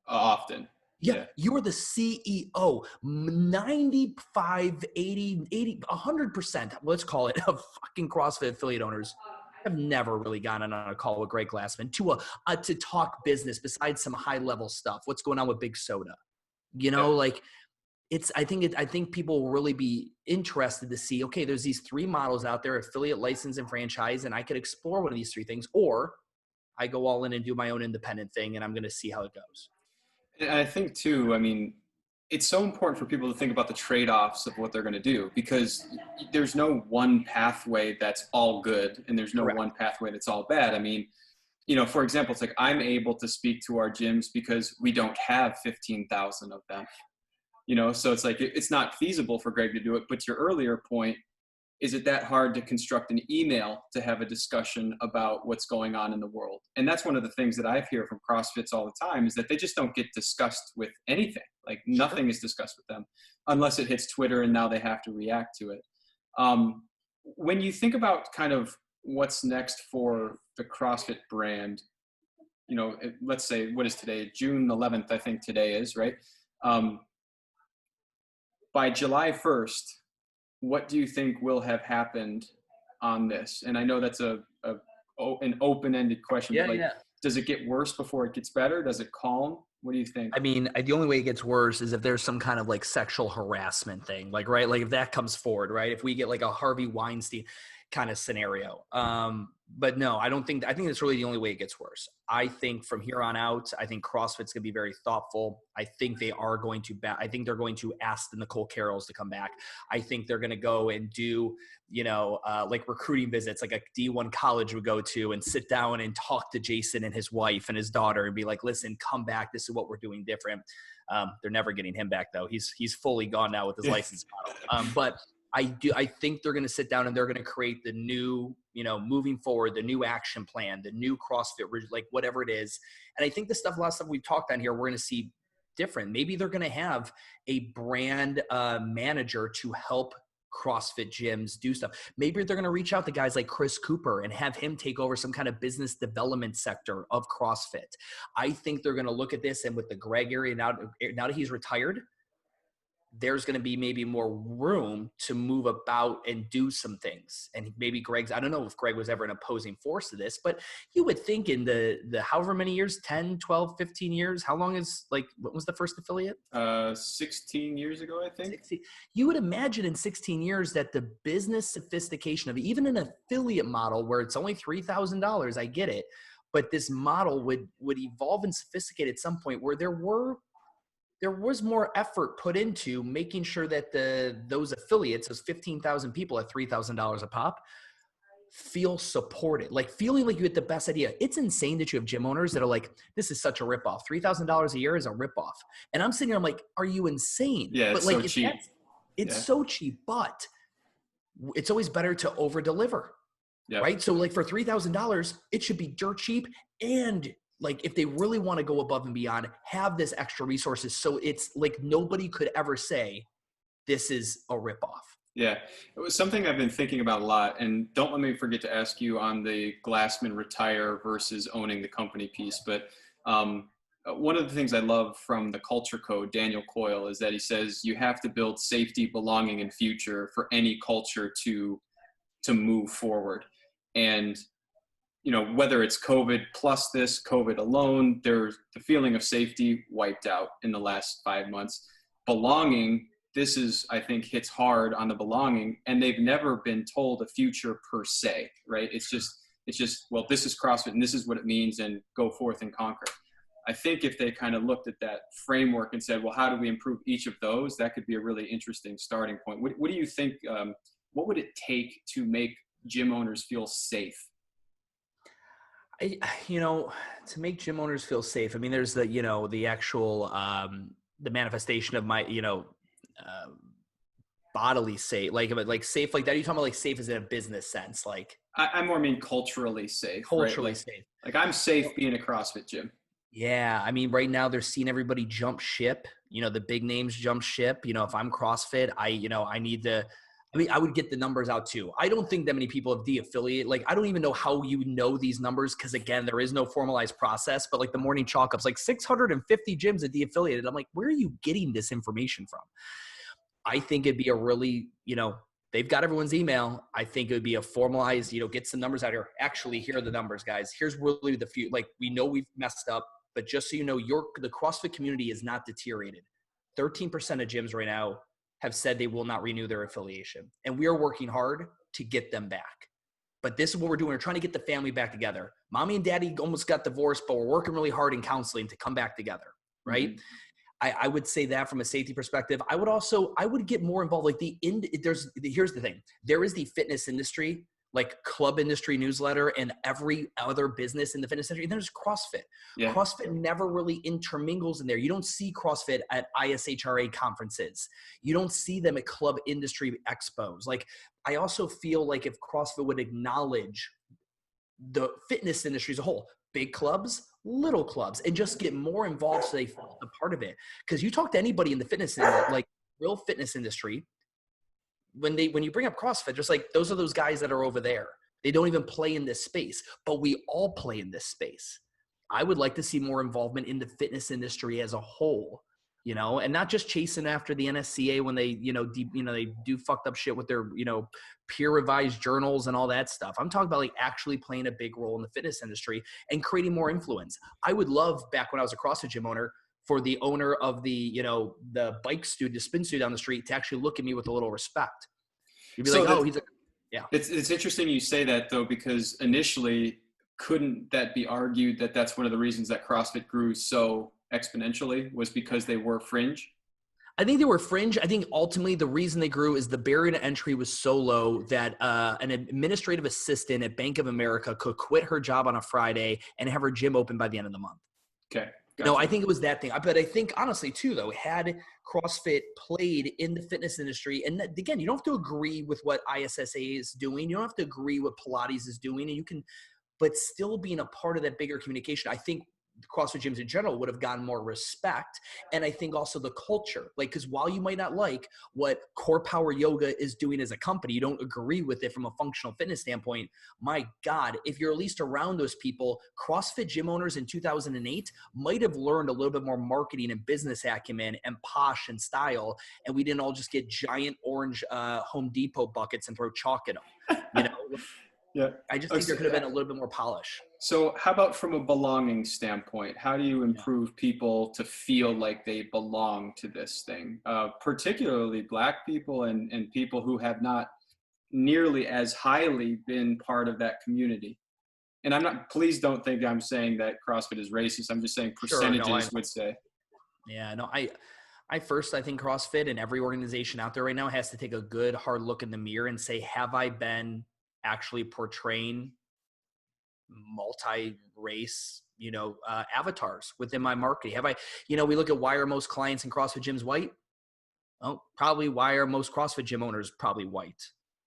Often. Yeah. You are the CEO, 95, 80, 100%, let's call it, of fucking CrossFit affiliate owners I've never really gotten on a call with Greg Glassman to talk business besides some high level stuff. What's going on with Big Soda? Like I think people will really be interested to see, okay, there's these three models out there: affiliate, license, and franchise. And I could explore one of these three things, or I go all in and do my own independent thing, and I'm going to see how it goes. And I think too, I mean, it's so important for people to think about the trade-offs of what they're going to do, because there's no one pathway that's all good and there's no Correct. one pathway that's all bad. I mean, for example, it's like I'm able to speak to our gyms because we don't have 15,000 of them, so it's like it's not feasible for Greg to do it. But to your earlier point, is it that hard to construct an email to have a discussion about what's going on in the world? And that's one of the things that I hear from CrossFits all the time, is that they just don't get discussed with anything. Like nothing is discussed with them unless it hits Twitter, and now they have to react to it. When you think about kind of what's next for the CrossFit brand, let's say, what is today? June 11th, I think today is, right? By July 1st, what do you think will have happened on this? And I know that's an open-ended question, but does it get worse before it gets better? Does it calm? What do you think? I mean, the only way it gets worse is if there's some kind of like sexual harassment thing, like, right? Like if that comes forward, right? If we get like a Harvey Weinstein kind of scenario. But no, I think it's really the only way it gets worse. I think from here on out, I think CrossFit's going to be very thoughtful. I think they are going to I think they're going to ask the Nicole Carrolls to come back. I think they're going to go and do, like recruiting visits, like a D1 college would go to, and sit down and talk to Jason and his wife and his daughter and be like, listen, come back. This is what we're doing different. They're never getting him back though. He's fully gone now with his license model. But I think they're going to sit down and they're going to create the new, moving forward, the new action plan, the new CrossFit, like whatever it is. And I think a lot of stuff we've talked on here, we're going to see different. Maybe they're going to have a brand manager to help CrossFit gyms do stuff. Maybe they're going to reach out to guys like Chris Cooper and have him take over some kind of business development sector of CrossFit. I think they're going to look at this, and with the Greg area now that he's retired, there's going to be maybe more room to move about and do some things. And maybe I don't know if Greg was ever an opposing force to this, but you would think in the however many years, 10, 12, 15 years, how long is what was the first affiliate? 16 years ago, I think. 60. You would imagine in 16 years that the business sophistication of even an affiliate model where it's only $3,000, I get it, but this model would evolve and sophisticate at some point where there was more effort put into making sure that those affiliates, those 15,000 people at $3,000 a pop, feel supported, like feeling like you get the best idea. It's insane that you have gym owners that are like, this is such a ripoff. $3,000 a year is a ripoff. And I'm sitting here, I'm like, are you insane? Yeah, it's but so cheap. It's so cheap, but it's always better to over deliver. Yep. Right? So like for $3,000, it should be dirt cheap, and like if they really want to go above and beyond, have this extra resources. So it's like nobody could ever say this is a ripoff. Yeah, it was something I've been thinking about a lot, and don't let me forget to ask you on the Glassman retire versus owning the company piece. But one of the things I love from the Culture Code, Daniel Coyle, is that he says you have to build safety, belonging, and future for any culture to move forward. And whether it's COVID plus this, COVID alone, there's the feeling of safety wiped out in the last 5 months. Belonging, this is, I think, hits hard on the belonging, and they've never been told a future per se, right? It's just, well, this is CrossFit and this is what it means, and go forth and conquer. I think if they kind of looked at that framework and said, well, how do we improve each of those? That could be a really interesting starting point. What do you think, what would it take to make gym owners feel safe? To make gym owners feel safe, I mean, there's the actual, the manifestation of my, bodily safe, like safe, like that. Are you talking about like safe as in a business sense? Like I more mean culturally safe. Culturally right? safe. Like I'm safe being a CrossFit gym. Yeah. I mean, right now they're seeing everybody jump ship, the big names jump ship. If I'm CrossFit, I would get the numbers out too. I don't think that many people have de-affiliate. Like, I don't even know how you know these numbers, because again, there is no formalized process, but like the morning chalk ups, like 650 gyms are de-affiliated. I'm like, where are you getting this information from? I think it'd be a really, they've got everyone's email. I think it would be a formalized, get some numbers out here. Actually, here are the numbers, guys. Here's really the few, like, we know we've messed up, but just so you know, the CrossFit community is not deteriorated. 13% of gyms right now have said they will not renew their affiliation. And we are working hard to get them back. But this is what we're doing. We're trying to get the family back together. Mommy and daddy almost got divorced, but we're working really hard in counseling to come back together, right? Mm-hmm. I would say that from a safety perspective. I would get more involved. Like here's the thing. There is the fitness industry, like club industry newsletter, and every other business in the fitness industry. And there's CrossFit. Yeah. CrossFit never really intermingles in there. You don't see CrossFit at ISHRA conferences. You don't see them at club industry expos. Like, I also feel like if CrossFit would acknowledge the fitness industry as a whole, big clubs, little clubs, and just get more involved so they feel a part of it. Because you talk to anybody in the fitness industry, like real fitness industry, when you bring up CrossFit, just like, those are those guys that are over there. They don't even play in this space, but we all play in this space. I would like to see more involvement in the fitness industry as a whole, and not just chasing after the NSCA when they, they do fucked up shit with their, peer revised journals and all that stuff. I'm talking about like actually playing a big role in the fitness industry and creating more influence. I would love, back when I was a CrossFit gym owner, for the owner of the, the bike studio, the spin studio down the street, to actually look at me with a little respect. You'd be so like, oh, he's a, yeah. It's interesting you say that, though, because initially, couldn't that be argued that that's one of the reasons that CrossFit grew so exponentially, was because they were fringe? I think they were fringe. I think ultimately the reason they grew is the barrier to entry was so low that an administrative assistant at Bank of America could quit her job on a Friday and have her gym open by the end of the month. Okay. Gotcha. No, I think it was that thing. But I think, honestly, too, though, had CrossFit played in the fitness industry, and again, you don't have to agree with what ISSA is doing. You don't have to agree with Pilates is doing, and you can, but still being a part of that bigger communication, I think CrossFit gyms in general would have gotten more respect. And I think also the culture, like, because while you might not like what Core Power Yoga is doing as a company, you don't agree with it from a functional fitness standpoint. My God, if you're at least around those people, CrossFit gym owners in 2008 might have learned a little bit more marketing and business acumen and posh and style. And we didn't all just get giant orange Home Depot buckets and throw chalk at them, Yeah. I just think there could have been a little bit more polish. So how about from a belonging standpoint? How do you improve people to feel like they belong to this thing? Particularly Black people and people who have not nearly as highly been part of that community. And please don't think I'm saying that CrossFit is racist. I'm just saying percentages would say. Yeah, no, I think CrossFit and every organization out there right now has to take a good hard look in the mirror and say, have I been actually portraying multi-race, avatars within my marketing? Have I, we look at why are most clients in CrossFit gyms white? Oh, probably why are most CrossFit gym owners probably white?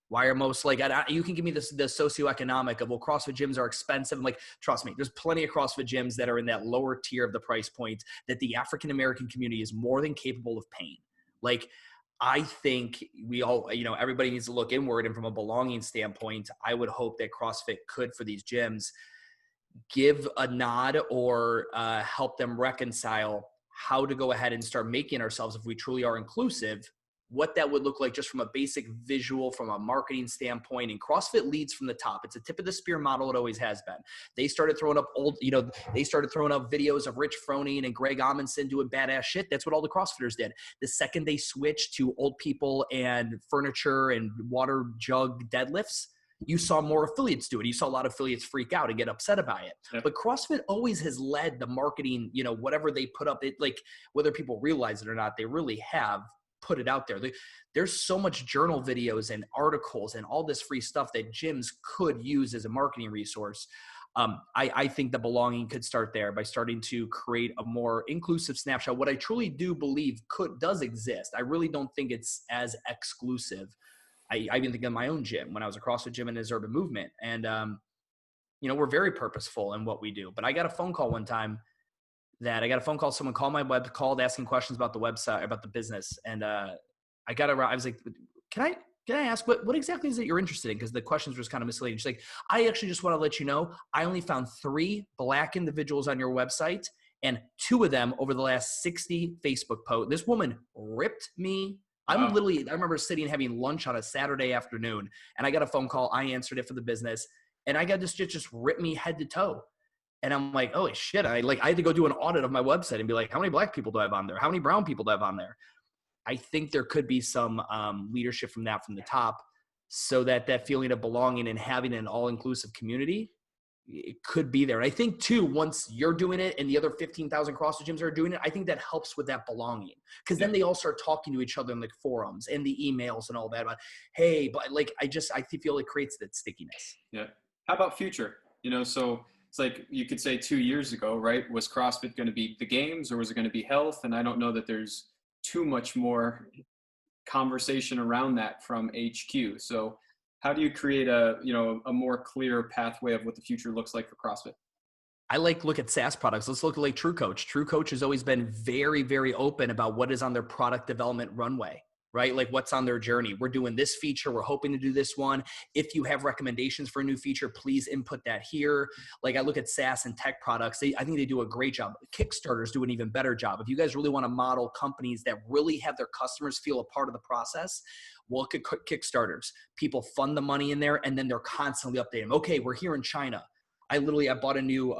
Why are most, like, you can give me the socioeconomic of, well, CrossFit gyms are expensive. I'm like, trust me, there's plenty of CrossFit gyms that are in that lower tier of the price point that the African-American community is more than capable of paying. Like, I think we all, everybody needs to look inward, and from a belonging standpoint, I would hope that CrossFit could, for these gyms, give a nod or help them reconcile how to go ahead and start making ourselves, if we truly are inclusive, what that would look like just from a basic visual, from a marketing standpoint. And CrossFit leads from the top. It's a tip of the spear model. It always has been. They started throwing up videos of Rich Froning and Greg Amundsen doing badass shit. That's what all the CrossFitters did. The second they switched to old people and furniture and water jug deadlifts, you saw more affiliates do it. You saw a lot of affiliates freak out and get upset about it. Yep. But CrossFit always has led the marketing, whatever they put up, it, like, whether people realize it or not, they really have put it out there. There's so much journal videos and articles and all this free stuff that gyms could use as a marketing resource. I think the belonging could start there by starting to create a more inclusive snapshot. What I truly do believe does exist. I really don't think it's as exclusive. I even think of my own gym when I was a CrossFit gym in this urban movement. And, we're very purposeful in what we do. But I got a phone call one time someone called my web, called asking questions about the website, about the business. And I was like, can I ask what exactly is it you're interested in? Because the questions were kind of misleading. She's like, I actually just want to let you know, I only found 3 Black individuals on your website, and 2 of them over the last 60 Facebook posts. This woman ripped me I Wow. remember sitting and having lunch on a Saturday afternoon, and I got a phone call. I answered it for the business, and I got this just ripped me head to toe. And I'm like, oh shit. I had to go do an audit of my website and be like, how many black people do I have on there? How many brown people do I have on there? I think there could be some leadership from the top, so that feeling of belonging and having an all-inclusive community, it could be there. And I think too, once you're doing it and the other 15,000 CrossFit gyms are doing it, I think that helps with that belonging, because then they all start talking to each other in the forums and the emails and all that about, hey, but like, I feel it creates that stickiness. Yeah. How about future? So it's like you could say 2 years ago, right? Was CrossFit going to be the games, or was it going to be health? And I don't know that there's too much more conversation around that from HQ. So how do you create a more clear pathway of what the future looks like for CrossFit? I look at SaaS products. Let's look at like True Coach. True Coach has always been very, very open about what is on their product development runway, right? Like what's on their journey. We're doing this feature. We're hoping to do this one. If you have recommendations for a new feature, please input that here. Like I look at SaaS and tech products. I think they do a great job. Kickstarters do an even better job. If you guys really want to model companies that really have their customers feel a part of the process, look at Kickstarters. People fund the money in there, and then they're constantly updating. Okay, we're here in China. I bought a new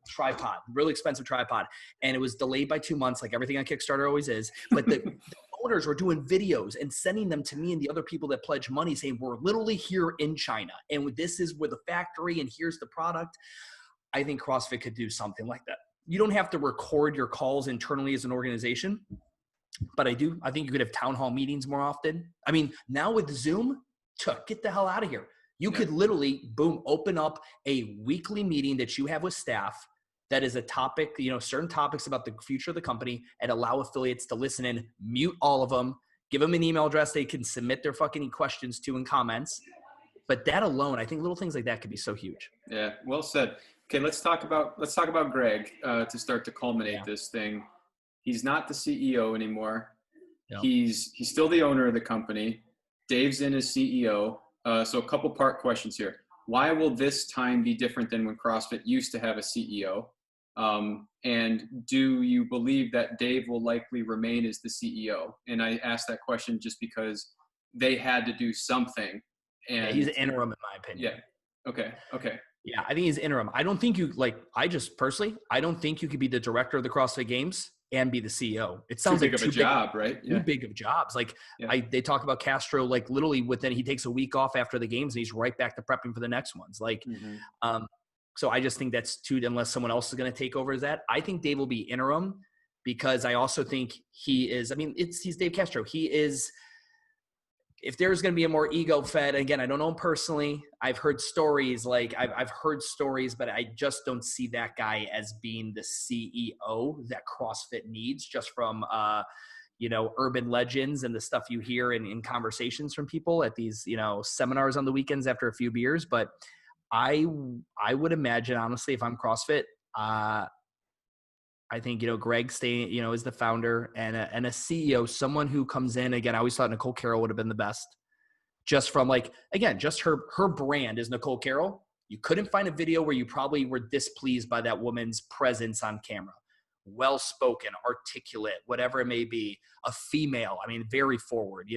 tripod, really expensive tripod, and it was delayed by 2 months, like everything on Kickstarter always is. But the owners were doing videos and sending them to me and the other people that pledge money, saying, we're literally here in China, and this is where the factory, and here's the product. I think CrossFit could do something like that. You don't have to record your calls internally as an organization, but I think you could have town hall meetings more often. I mean, now with Zoom, get the hell out of here. You could literally, boom, open up a weekly meeting that you have with staff that is a topic, certain topics about the future of the company, and allow affiliates to listen in, mute all of them, give them an email address they can submit their fucking questions to and comments. But that alone, I think little things like that could be so huge. Yeah, well said. Okay, let's talk about Greg to start to culminate this thing. He's not the CEO anymore. No. He's still the owner of the company. Dave's in as CEO. So a couple part questions here. Why will this time be different than when CrossFit used to have a CEO? And do you believe that Dave will likely remain as the CEO? And I asked that question just because they had to do something. And he's an interim in my opinion. Yeah. Okay. Yeah, I think he's interim. I don't think you I don't think you could be the director of the CrossFit Games and be the CEO. It sounds like too big of a job, right? Too big of jobs. They talk about Castro, literally within, he takes a week off after the games and he's right back to prepping for the next ones. So I just think that's unless someone else is going to take over as that. I think Dave will be interim, because I also think he's Dave Castro. He is, if there's going to be a more ego-fed, again, I don't know him personally. I've heard stories, I've heard stories, but I just don't see that guy as being the CEO that CrossFit needs, just from, urban legends and the stuff you hear in conversations from people at these, seminars on the weekends after a few beers. But I would imagine, honestly, if I'm CrossFit, I think, Greg staying, is the founder, and a CEO, someone who comes in. Again, I always thought Nicole Carroll would have been the best, just from just her brand is Nicole Carroll. You couldn't find a video where you probably were displeased by that woman's presence on camera. Well-spoken, articulate, whatever it may be, a female, very forward,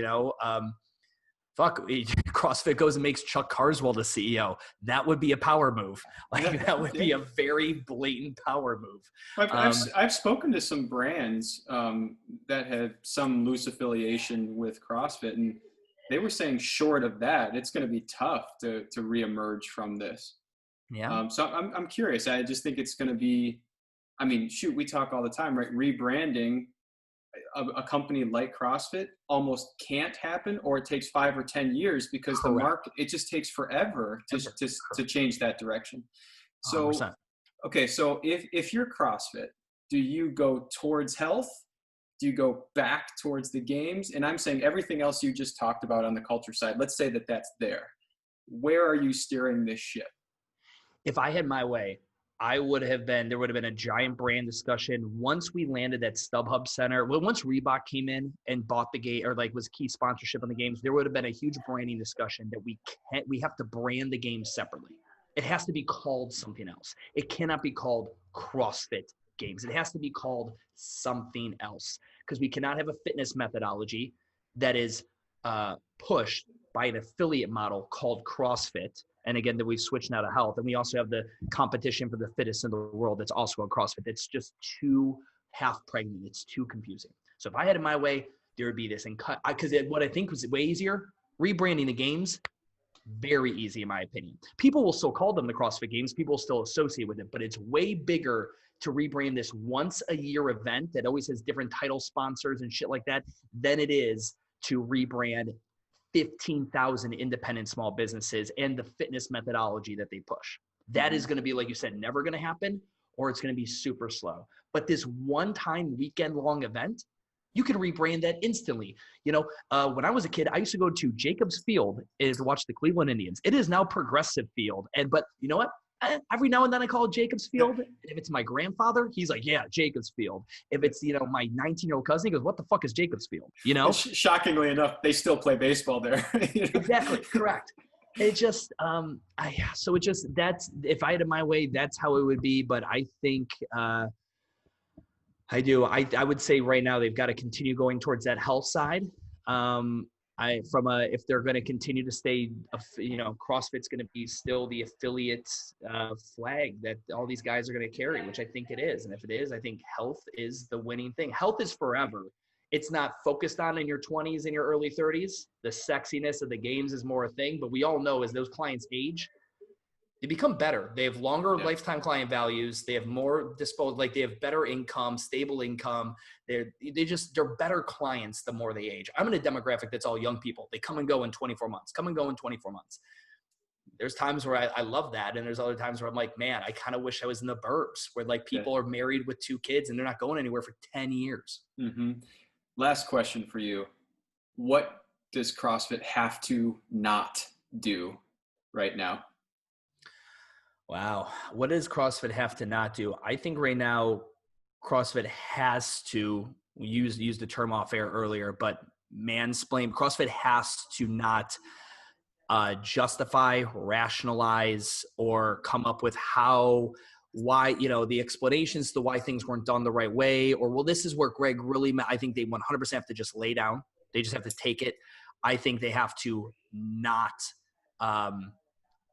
CrossFit goes and makes Chuck Carswell the CEO. That would be a power move. That would be a very blatant power move. I've spoken to some brands that have some loose affiliation with CrossFit, and they were saying short of that, it's going to be tough to reemerge from this. Yeah. So I'm curious. I just think it's going to be, we talk all the time, right? Rebranding a company like CrossFit almost can't happen, or it takes 5 or 10 years, because the market, it just takes forever to change that direction. So, 100%. Okay. So if you're CrossFit, do you go towards health? Do you go back towards the games? And I'm saying everything else you just talked about on the culture side, let's say that that's there. Where are you steering this ship? If I had my way, there would have been a giant brand discussion once we landed that StubHub center. Well, once Reebok came in and bought the game, or was key sponsorship on the games, there would have been a huge branding discussion that we have to brand the games separately. It has to be called something else. It cannot be called CrossFit Games. It has to be called something else, because we cannot have a fitness methodology that is pushed by an affiliate model called CrossFit. And again, that we've switched now to health. And we also have the competition for the fittest in the world that's also a CrossFit. It's just too half pregnant. It's too confusing. So if I had it my way, there would be this and cut, because what I think was way easier, rebranding the games, very easy in my opinion. People will still call them the CrossFit Games. People will still associate with it, but it's way bigger to rebrand this once a year event that always has different title sponsors and shit like that than it is to rebrand 15,000 independent small businesses and the fitness methodology that they push. That is going to be, like you said, never going to happen, or it's going to be super slow. But this one-time weekend-long event, you can rebrand that instantly. When I was a kid, I used to go to Jacobs Field to watch the Cleveland Indians. It is now Progressive Field. But you know what? Every now and then I call it Jacobs Field. If it's my grandfather, he's like, yeah, Jacobs Field. If it's, my 19-year-old cousin, he goes, what the fuck is Jacobs Field? Shockingly enough, they still play baseball there. Exactly. Correct. It just, that's, if I had it my way, that's how it would be. But I think, I would say right now they've got to continue going towards that health side. If they're going to continue to stay, CrossFit's going to be still the affiliate flag that all these guys are going to carry, which I think it is. And if it is, I think health is the winning thing. Health is forever. It's not focused on in your 20s and your early 30s. The sexiness of the games is more a thing, but we all know as those clients age, they become better. They have longer lifetime client values. They have more they have better income, stable income. They're better clients the more they age. I'm in a demographic that's all young people. They come and go in 24 months, There's times where I love that. And there's other times where I'm like, man, I kind of wish I was in the burbs where people are married with 2 kids and they're not going anywhere for 10 years. Mm-hmm. Last question for you. What does CrossFit have to not do right now? Wow. What does CrossFit have to not do? I think right now CrossFit has to use the term off air earlier, but mansplain. CrossFit has to not justify, rationalize, or come up with why, the explanations to why things weren't done the right way, or, well, this is where Greg really, I think they 100% have to just lay down. They just have to take it. I think they have to not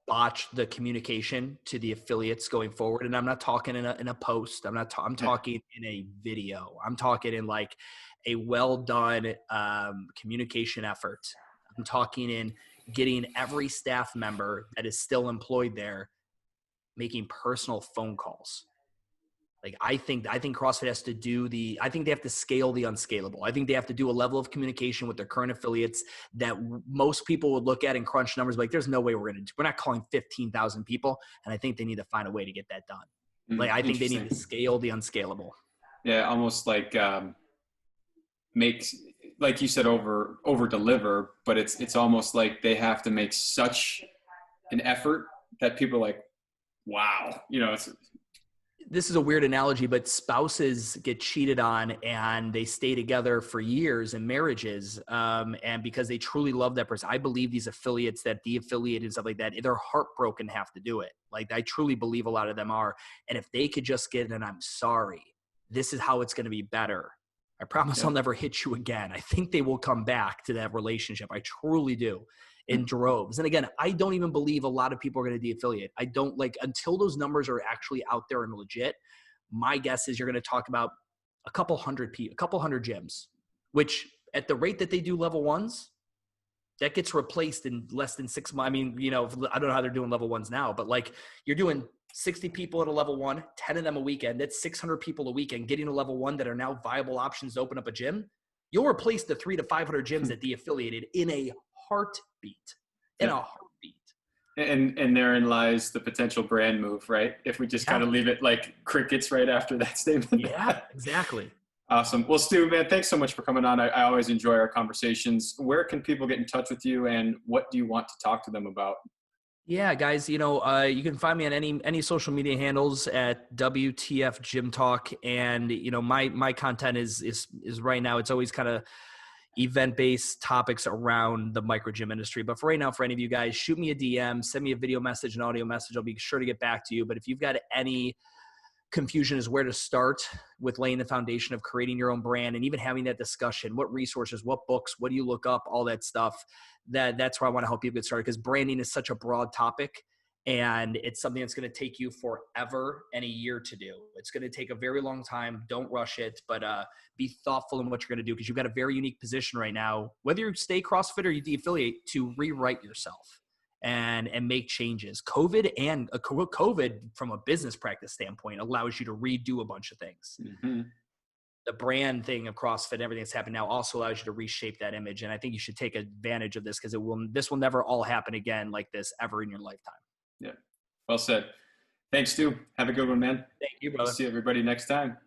botch the communication to the affiliates going forward. And I'm not talking in a post. I'm talking in a video. I'm talking in like a well done communication effort. I'm talking in getting every staff member that is still employed there making personal phone calls. Like, I think CrossFit has to I think they have to scale the unscalable. I think they have to do a level of communication with their current affiliates that most people would look at and crunch numbers like, there's no way we're not calling 15,000 people. And I think they need to find a way to get that done. I think they need to scale the unscalable. Yeah. Almost like, makes, like you said, over deliver, but it's almost like they have to make such an effort that people are like, wow, this is a weird analogy, but spouses get cheated on and they stay together for years in marriages. And because they truly love that person, I believe these affiliates that de-affiliated and stuff like that, they're heartbroken to have to do it. Like, I truly believe a lot of them are. And if they could just get an, I'm sorry, this is how it's going to be better. I promise I'll never hit you again. I think they will come back to that relationship. I truly do. In droves. And again, I don't even believe a lot of people are going to de-affiliate. I don't until those numbers are actually out there and legit. My guess is you're going to talk about a couple hundred gyms, which at the rate that they do level ones, that gets replaced in less than 6 months. I mean, I don't know how they're doing level ones now, but you're doing 60 people at a level 1, 10 of them a weekend. That's 600 people a weekend getting to level 1 that are now viable options to open up a gym. You'll replace the 300 to 500 gyms that de-affiliated in a heartbeat. And therein lies the potential brand move, right? If we just kind of leave it like crickets right after that statement. Yeah, exactly. Awesome. Well, Stu, man, thanks so much for coming on. I always enjoy our conversations. Where can people get in touch with you, and what do you want to talk to them about? Yeah, guys, you can find me on any social media handles at WTF Gym Talk. And, my content is right now, it's always kind of event-based topics around the micro gym industry. But for right now, for any of you guys, shoot me a DM, send me a video message, an audio message. I'll be sure to get back to you. But if you've got any confusion is where to start with laying the foundation of creating your own brand and even having that discussion. What resources, what books, what do you look up, all that stuff. That's where I want to help you get started, because branding is such a broad topic. And it's something that's going to take you forever and a year to do. It's going to take a very long time. Don't rush it, but be thoughtful in what you're going to do, because you've got a very unique position right now, whether you stay CrossFit or you de-affiliate, to rewrite yourself and make changes. COVID from a business practice standpoint allows you to redo a bunch of things. Mm-hmm. The brand thing of CrossFit, everything that's happened now, also allows you to reshape that image. And I think you should take advantage of this, because this will never all happen again like this ever in your lifetime. Yeah. Well said. Thanks, Stu. Have a good one, man. Thank you, brother. See everybody next time.